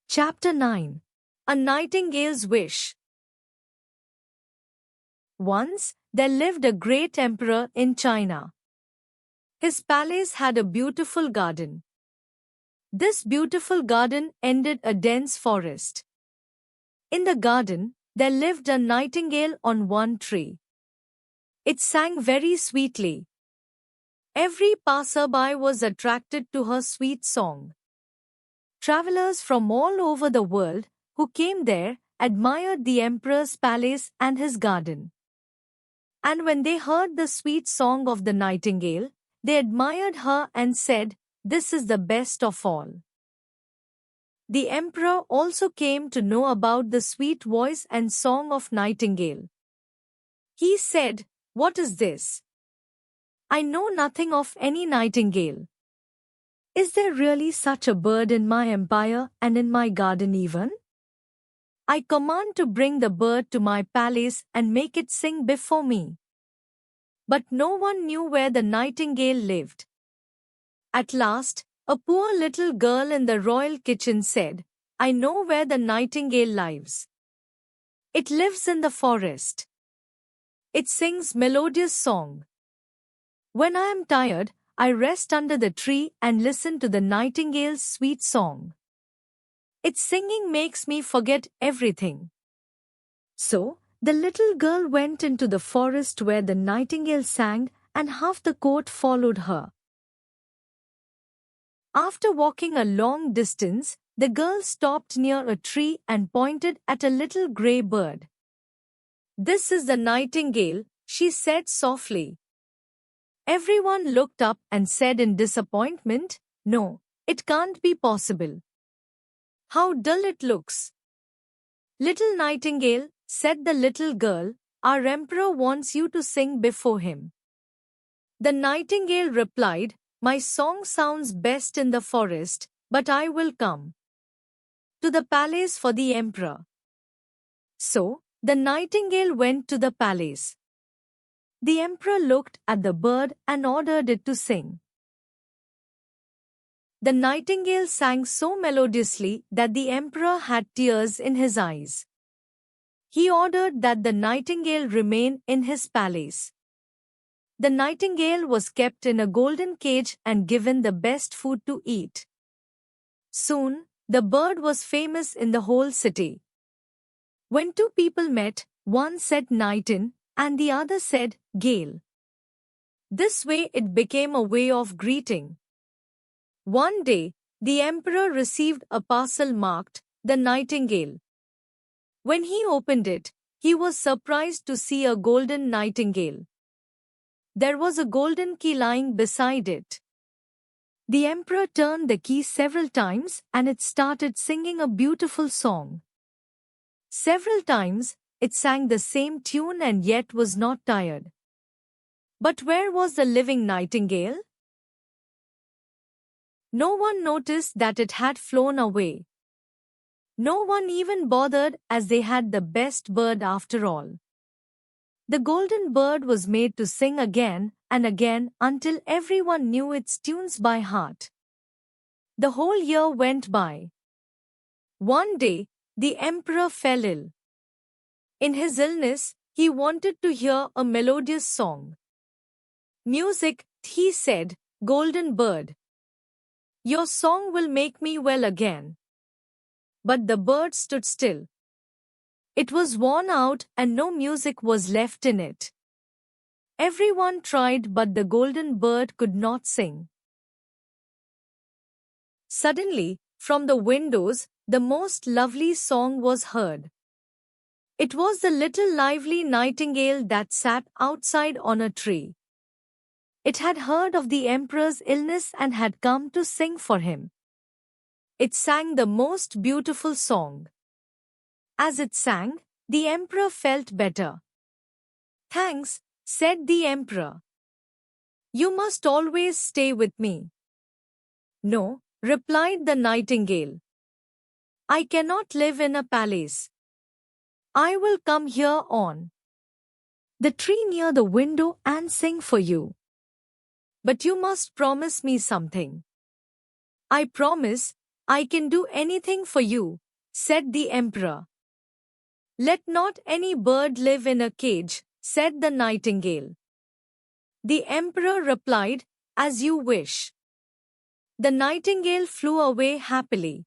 Chapter 9. A Nightingale's Wish. Once, there lived a great emperor in China. His palace had a beautiful garden. This beautiful garden ended a dense forest. In the garden, there lived a nightingale on one tree. It sang very sweetly. Every passerby was attracted to her sweet song. Travelers from all over the world who came there admired the emperor's palace and his garden. And when they heard the sweet song of the nightingale, they admired her and said, "This is the best of all." The emperor also came to know about the sweet voice and song of Nightingale. He said, "What is this? I know nothing of any nightingale. Is there really such a bird in my empire and in my garden even? I command to bring the bird to my palace and make it sing before me." But no one knew where the nightingale lived. At last, a poor little girl in the royal kitchen said, "I know where the nightingale lives. It lives in the forest. It sings melodious song. When I am tired, I rest under the tree and listen to the nightingale's sweet song. Its singing makes me forget everything." So, the little girl went into the forest where the nightingale sang, and half the court followed her. After walking a long distance, the girl stopped near a tree and pointed at a little grey bird. "This is the nightingale," she said softly. Everyone looked up and said in disappointment, "No, it can't be possible. How dull it looks." "Little nightingale," said the little girl, "our emperor wants you to sing before him." The nightingale replied, "My song sounds best in the forest, but I will come to the palace for the emperor." So, the nightingale went to the palace. The emperor looked at the bird and ordered it to sing. The nightingale sang so melodiously that the emperor had tears in his eyes. He ordered that the nightingale remain in his palace. The nightingale was kept in a golden cage and given the best food to eat. Soon, the bird was famous in the whole city. When two people met, one said Nightin, and the other said Gale. This way it became a way of greeting. One day, the emperor received a parcel marked, "The Nightingale." When he opened it, he was surprised to see a golden nightingale. There was a golden key lying beside it. The emperor turned the key several times and it started singing a beautiful song. Several times, it sang the same tune and yet was not tired. But where was the living nightingale? No one noticed that it had flown away. No one even bothered, as they had the best bird after all. The golden bird was made to sing again and again until everyone knew its tunes by heart. The whole year went by. One day, the emperor fell ill. In his illness, he wanted to hear a melodious song. "Music," he said, "golden bird. Your song will make me well again." But the bird stood still. It was worn out and no music was left in it. Everyone tried, but the golden bird could not sing. Suddenly, from the windows, the most lovely song was heard. It was the little lively nightingale that sat outside on a tree. It had heard of the emperor's illness and had come to sing for him. It sang the most beautiful song. As it sang, the emperor felt better. "Thanks," said the emperor. "You must always stay with me." "No," replied the nightingale. "I cannot live in a palace. I will come here on the tree near the window and sing for you. But you must promise me something." "I promise," I can do anything for you, said the emperor. Let not any bird live in a cage, said the nightingale. The emperor replied, As you wish. The nightingale flew away happily.